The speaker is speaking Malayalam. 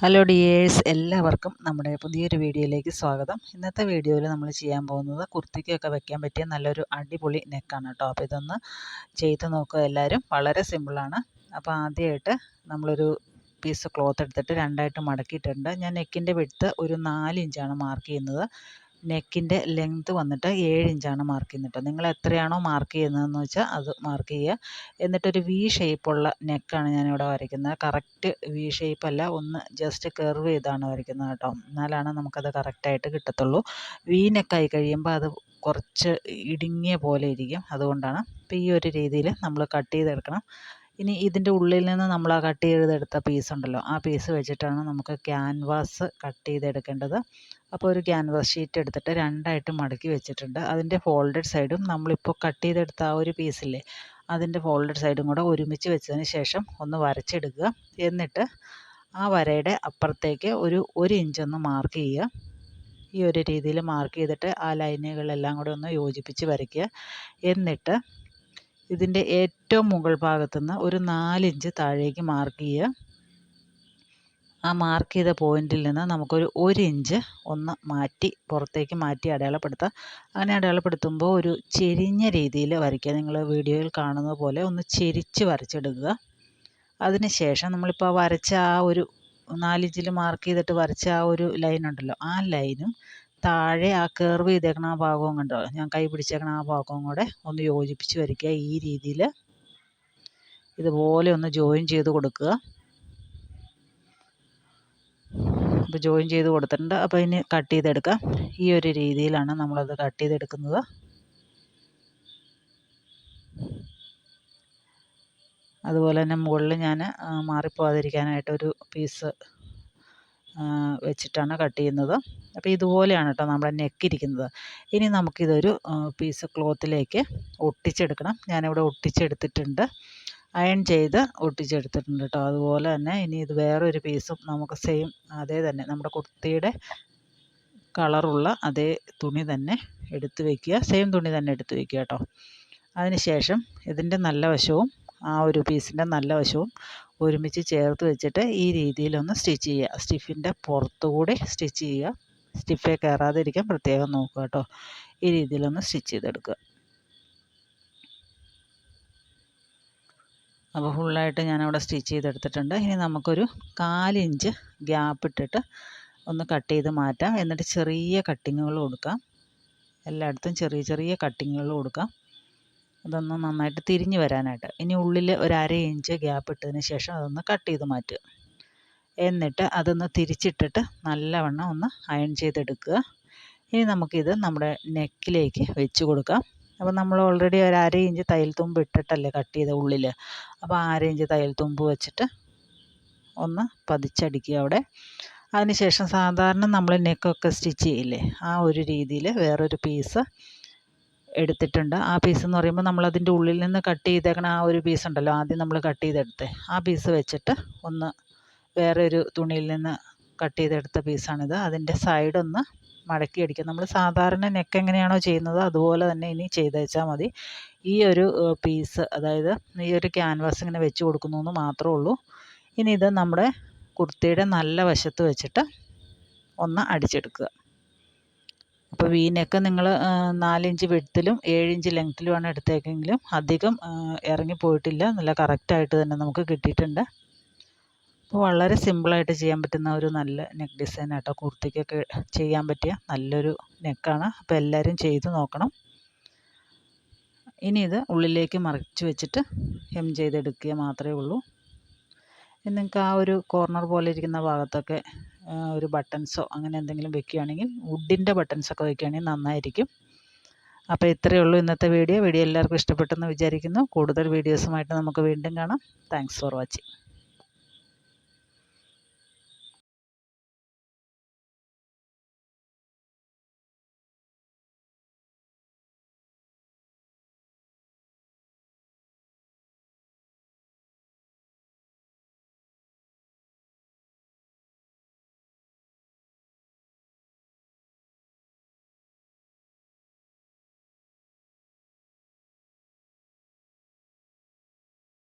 ഹലോ ഡിയേഴ്സ്, എല്ലാവർക്കും നമ്മുടെ പുതിയൊരു വീഡിയോയിലേക്ക് സ്വാഗതം. ഇന്നത്തെ വീഡിയോയിൽ നമ്മൾ ചെയ്യാൻ പോകുന്നത് കുർത്തിക്കൊക്കെ വെക്കാൻ പറ്റിയ നല്ലൊരു അടിപൊളി നെക്കാണ് കേട്ടോ. അപ്പോൾ ഇതൊന്ന് ചെയ്ത് നോക്കുക എല്ലാവരും. വളരെ സിമ്പിളാണ്. അപ്പോൾ ആദ്യമായിട്ട് നമ്മളൊരു പീസ് ക്ലോത്ത് എടുത്തിട്ട് രണ്ടായിട്ട് മടക്കിയിട്ടുണ്ട്. ഞാൻ നെക്കിൻ്റെ വിഡ്ത്ത് ഒരു 4 ഇഞ്ചാണ് മാർക്ക് ചെയ്യുന്നത്. നെക്കിൻ്റെ ലെങ്ത് വന്നിട്ട് 7 ഇഞ്ചാണ് മാർക്ക് ചെയ്യുന്നത്. നിങ്ങൾ എത്രയാണോ മാർക്ക് ചെയ്യുന്നതെന്ന് വെച്ചാൽ അത് മാർക്ക് ചെയ്യുക. എന്നിട്ടൊരു വി ഷേപ്പുള്ള നെക്കാണ് ഞാനിവിടെ വരയ്ക്കുന്നത്. കറക്റ്റ് വി ഷേപ്പ് അല്ല, ഒന്ന് ജസ്റ്റ് കർവ് ചെയ്താണ് വരയ്ക്കുന്നത് കേട്ടോ. എന്നാലാണ് നമുക്കത് കറക്റ്റായിട്ട് കിട്ടത്തുള്ളൂ. വി നെക്കായി കഴിയുമ്പോൾ അത് കുറച്ച് ഇടുങ്ങിയ പോലെ ഇരിക്കും, അതുകൊണ്ടാണ്. അപ്പോൾ ഈ ഒരു രീതിയിൽ നമ്മൾ കട്ട് ചെയ്തെടുക്കണം. ഇനി ഇതിൻ്റെ ഉള്ളിൽ നിന്ന് നമ്മൾ ആ കട്ട് ചെയ്തെടുത്ത പീസ് ഉണ്ടല്ലോ, ആ പീസ് വെച്ചിട്ടാണ് നമുക്ക് ക്യാൻവാസ് കട്ട് ചെയ്തെടുക്കേണ്ടത്. അപ്പോൾ ഒരു ക്യാൻവാസ് ഷീറ്റ് എടുത്തിട്ട് രണ്ടായിട്ട് മടക്കി വെച്ചിട്ടുണ്ട്. അതിൻ്റെ ഫോൾഡഡ് സൈഡും നമ്മളിപ്പോൾ കട്ട് ചെയ്തെടുത്ത ആ ഒരു പീസില്ലേ, അതിൻ്റെ ഫോൾഡഡ് സൈഡും കൂടെ ഒരുമിച്ച് വെച്ചതിന് ശേഷം ഒന്ന് വരച്ചെടുക്കുക. എന്നിട്ട് ആ വരയുടെ അപ്പുറത്തേക്ക് ഒരു ഇഞ്ചൊന്ന് മാർക്ക് ചെയ്യുക. ഈ ഒരു രീതിയിൽ മാർക്ക് ചെയ്തിട്ട് ആ ലൈനുകളെല്ലാം കൂടെ ഒന്ന് യോജിപ്പിച്ച് വരയ്ക്കുക. എന്നിട്ട് ഇതിൻ്റെ ഏറ്റവും മുകൾ ഭാഗത്തുനിന്ന് ഒരു 4 ഇഞ്ച് താഴേക്ക് മാർക്ക് ചെയ്യുക. ആ മാർക്ക് ചെയ്ത പോയിന്റിൽ നിന്ന് നമുക്കൊരു 1 ഇഞ്ച് ഒന്ന് മാറ്റി പുറത്തേക്ക് മാറ്റി അടയാളപ്പെടുത്തുക. അങ്ങനെ അടയാളപ്പെടുത്തുമ്പോൾ ഒരു ചെരിഞ്ഞ രീതിയിൽ വരയ്ക്കുക. നിങ്ങൾ വീഡിയോയിൽ കാണുന്നത് പോലെ ഒന്ന് ചെരിച്ച് വരച്ചെടുക്കുക. അതിന് ശേഷം നമ്മളിപ്പോൾ വരച്ച ആ ഒരു 4 ഇഞ്ചിൽ മാർക്ക് ചെയ്തിട്ട് വരച്ച ആ ഒരു ലൈൻ ഉണ്ടല്ലോ, ആ ലൈനും താഴെ ആ കർവ് ചെയ്തേക്കണ ആ ഭാഗവും കണ്ടോ, ഞാൻ കൈ പിടിച്ചേക്കണ ആ ഭാഗവും കൂടെ ഒന്ന് യോജിപ്പിച്ച് വരയ്ക്കുക. ഈ രീതിയിൽ ഇതുപോലെ ഒന്ന് ജോയിൻ ചെയ്ത് കൊടുക്കുക. ഇപ്പോൾ ജോയിൻ ചെയ്ത് കൊടുത്തിട്ടുണ്ട്. അപ്പോൾ ഇനി കട്ട് ചെയ്തെടുക്കാം. ഈ ഒരു രീതിയിലാണ് നമ്മളത് കട്ട് ചെയ്തെടുക്കുന്നത്. അതുപോലെ തന്നെ മുകളിൽ ഞാൻ മാറിപ്പോകാതിരിക്കാനായിട്ടൊരു പീസ് വെച്ചിട്ടാണ് കട്ട് ചെയ്യുന്നത്. അപ്പോൾ ഇതുപോലെയാണ് കേട്ടോ നമ്മുടെ നെക്ക് ഇരിക്കുന്നത്. ഇനി നമുക്കിതൊരു പീസ് ക്ലോത്തിലേക്ക് ഒട്ടിച്ചെടുക്കണം. ഞാനിവിടെ ഒട്ടിച്ചെടുത്തിട്ടുണ്ട്, അയൺ ചെയ്ത് ഒട്ടിച്ചെടുത്തിട്ടുണ്ട് കേട്ടോ. അതുപോലെ തന്നെ ഇനി ഇത് വേറൊരു പീസും നമുക്ക് സെയിം അതേ തന്നെ നമ്മുടെ കുർത്തിയുടെ കളറുള്ള അതേ തുണി തന്നെ എടുത്ത് വയ്ക്കുക. സെയിം തുണി തന്നെ എടുത്ത് വയ്ക്കുക കേട്ടോ. അതിന് ശേഷം ഇതിൻ്റെ നല്ല വശവും ആ ഒരു പീസിൻ്റെ നല്ല വശവും ഒരുമിച്ച് ചേർത്ത് വെച്ചിട്ട് ഈ രീതിയിലൊന്ന് സ്റ്റിച്ച് ചെയ്യുക. സ്റ്റിഫിൻ്റെ പുറത്തുകൂടി സ്റ്റിച്ച് ചെയ്യുക. സ്റ്റിഫേ കയറാതിരിക്കാൻ പ്രത്യേകം നോക്കുക കേട്ടോ. ഈ രീതിയിലൊന്ന് സ്റ്റിച്ച് ചെയ്തെടുക്കുക. അപ്പോൾ ഫുള്ളായിട്ട് ഞാനവിടെ സ്റ്റിച്ച് ചെയ്തെടുത്തിട്ടുണ്ട്. ഇനി നമുക്കൊരു 4 ഇഞ്ച് ഗ്യാപ്പ് ഇട്ടിട്ട് ഒന്ന് കട്ട് ചെയ്ത് മാറ്റാം. എന്നിട്ട് ചെറിയ കട്ടിങ്ങുകൾ കൊടുക്കാം. എല്ലായിടത്തും ചെറിയ ചെറിയ കട്ടിങ്ങുകൾ കൊടുക്കാം, അതൊന്ന് നന്നായിട്ട് തിരിഞ്ഞ് വരാനായിട്ട്. ഇനി ഉള്ളിൽ ഒരു 1/2 ഇഞ്ച് ഗ്യാപ്പ് ഇട്ടതിന് ശേഷം അതൊന്ന് കട്ട് ചെയ്ത് മാറ്റുക. എന്നിട്ട് അതൊന്ന് തിരിച്ചിട്ടിട്ട് നല്ലവണ്ണം ഒന്ന് അയൺ ചെയ്തെടുക്കുക. ഇനി നമുക്കിത് നമ്മുടെ നെക്കിലേക്ക് വെച്ച് കൊടുക്കാം. അപ്പോൾ നമ്മൾ ഓൾറെഡി ഒരു 1/2 ഇഞ്ച് തയ്യൽ തുമ്പ് ഇട്ടിട്ടല്ലേ കട്ട് ചെയ്ത ഉള്ളിൽ. അപ്പോൾ 1/2 ഇഞ്ച് തയ്യൽ തുമ്പ് വെച്ചിട്ട് ഒന്ന് പതിച്ചടിക്കുക അവിടെ. അതിനുശേഷം സാധാരണ നമ്മൾ നെക്കൊക്കെ സ്റ്റിച്ച് ചെയ്യില്ലേ, ആ ഒരു രീതിയിൽ വേറൊരു പീസ് എടുത്തിട്ടുണ്ട്. ആ പീസ് എന്ന് പറയുമ്പോൾ നമ്മളതിൻ്റെ ഉള്ളിൽ നിന്ന് കട്ട് ചെയ്തേക്കണ ആ ഒരു പീസ് ഉണ്ടല്ലോ, ആദ്യം നമ്മൾ കട്ട് ചെയ്തെടുത്തേ, ആ പീസ് വെച്ചിട്ട് ഒന്ന് വേറെ ഒരു തുണിയിൽ നിന്ന് കട്ട് ചെയ്തെടുത്ത പീസാണിത്. അതിൻ്റെ സൈഡൊന്ന് മടക്കി അടിക്കുക. നമ്മൾ സാധാരണ നെക്ക് എങ്ങനെയാണോ ചെയ്യുന്നത് അതുപോലെ തന്നെ ഇനി ചെയ്ത് വെച്ചാൽ മതി. ഈ ഒരു പീസ്, അതായത് ഈ ഒരു ക്യാൻവാസ് ഇങ്ങനെ വെച്ച് കൊടുക്കുന്നു എന്ന് മാത്രമേ ഉള്ളൂ. ഇനി ഇത് നമ്മുടെ കുർത്തിയുടെ നല്ല വശത്ത് വെച്ചിട്ട് ഒന്ന് അടിച്ചെടുക്കുക. അപ്പോൾ വി നെക്ക് നിങ്ങൾ 4 ഇഞ്ച് വിഡ്ത്തിലും 7 ഇഞ്ച് ലെങ്ത്തിലുമാണ് എടുത്തേക്കെങ്കിലും അധികം ഇറങ്ങിപ്പോയിട്ടില്ല, നല്ല കറക്റ്റായിട്ട് തന്നെ നമുക്ക് കിട്ടിയിട്ടുണ്ട്. അപ്പോൾ വളരെ സിമ്പിളായിട്ട് ചെയ്യാൻ പറ്റുന്ന ഒരു നല്ല നെക്ക് ഡിസൈൻ ആട്ടോ. കുർത്തിക്കൊക്കെ ചെയ്യാൻ പറ്റിയ നല്ലൊരു നെക്കാണ്. അപ്പോൾ എല്ലാവരും ചെയ്ത് നോക്കണം. ഇനി ഇത് ഉള്ളിലേക്ക് മറിച്ച് വെച്ചിട്ട് ഹെം ചെയ്തെടുക്കുക മാത്രമേ ഉള്ളൂ. നിങ്ങൾക്ക് ആ ഒരു കോർണർ പോലെ ഇരിക്കുന്ന ഭാഗത്തൊക്കെ ഒരു ബട്ടൺസോ അങ്ങനെ എന്തെങ്കിലും വെക്കുകയാണെങ്കിൽ, വുഡിൻ്റെ ബട്ടൺസൊക്കെ വെക്കുകയാണെങ്കിൽ നന്നായിരിക്കും. അപ്പോൾ ഇത്രയേ ഉള്ളൂ ഇന്നത്തെ വീഡിയോ. എല്ലാവർക്കും ഇഷ്ടപ്പെട്ടെന്ന് വിചാരിക്കുന്നു. കൂടുതൽ വീഡിയോസുമായിട്ട് നമുക്ക് വീണ്ടും കാണാം. Thanks for watching.